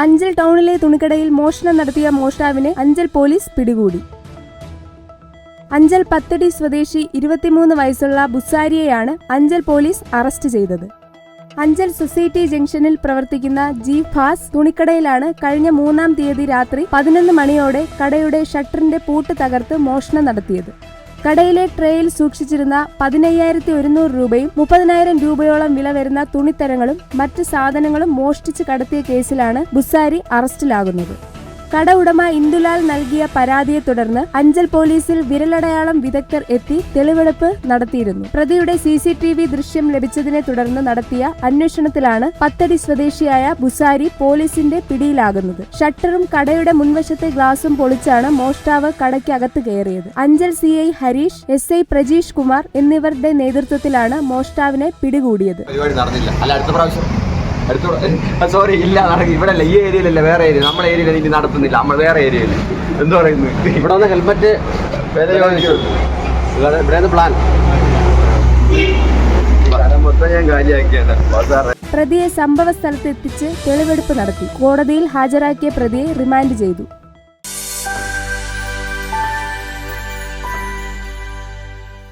അഞ്ചൽ ടൗണിലെ തുണിക്കടയിൽ മോഷണം നടത്തിയ മോഷ്ടാവിനെ അഞ്ചൽ പോലീസ് പിടികൂടി. അഞ്ചൽ പത്തടി സ്വദേശി 23 വയസ്സുള്ള ബുസാരിയെയാണ് അഞ്ചൽ പോലീസ് അറസ്റ്റ് ചെയ്തത്. അഞ്ചൽ സൊസൈറ്റി ജംഗ്ഷനിൽ പ്രവർത്തിക്കുന്ന ജി ഫാസ് തുണിക്കടയിലാണ് കഴിഞ്ഞ 3-ാം തീയതി രാത്രി 11 മണിയോടെ കടയുടെ ഷട്ടറിന്റെ പൂട്ട് തകർത്ത് മോഷണം നടത്തിയത്. കടയിലെ ട്രേയിൽ സൂക്ഷിച്ചിരുന്ന 15,100 രൂപയും 30,000 രൂപയോളം വില വരുന്ന തുണിത്തരങ്ങളും മറ്റ് സാധനങ്ങളും മോഷ്ടിച്ച് കടത്തിയ കേസിലാണ് ബുസാരി അറസ്റ്റിലാകുന്നത്. കട ഉടമ ഇന്ദുലാൽ നൽകിയ പരാതിയെ തുടർന്ന് അഞ്ചൽ പോലീസിൽ വിരലടയാളം വിദഗ്ധർ എത്തി തെളിവെടുപ്പ് നടത്തിയിരുന്നു. പ്രതിയുടെ CCTV ദൃശ്യം ലഭിച്ചതിനെ തുടർന്ന് നടത്തിയ അന്വേഷണത്തിലാണ് പത്തടി സ്വദേശിയായ ബുസാരി പോലീസിന്റെ പിടിയിലാകുന്നത്. ഷട്ടറും കടയുടെ മുൻവശത്തെ ഗ്ലാസും പൊളിച്ചാണ് മോഷ്ടാവ് കടയ്ക്കകത്ത് കയറിയത്. അഞ്ചൽ CI ഹരീഷ്, SI പ്രജീഷ് കുമാർ എന്നിവരുടെ നേതൃത്വത്തിലാണ് മോഷ്ടാവിനെ പിടികൂടിയത്. സോറി, ഇല്ല ഇവിടെ അല്ല, ഈ ഏരിയയിലല്ല, വേറെ ഏരിയ. നമ്മുടെ ഏരിയയിൽ ഇനി നടത്തുന്നില്ല, നമ്മൾ വേറെ ഏരിയയിൽ. എന്താ പറയുന്നത്, ഇവിടെ വന്ന് ഹെൽമെറ്റ് ഇവിടെ പ്ലാൻ മൊത്തം ഞാൻ കാലിയാക്കിയാണ്. പ്രതിയെ സംഭവ സ്ഥലത്ത് എത്തിച്ച് തെളിവെടുപ്പ് നടത്തി. കോടതിയിൽ ഹാജരാക്കിയ പ്രതിയെ റിമാൻഡ് ചെയ്തു.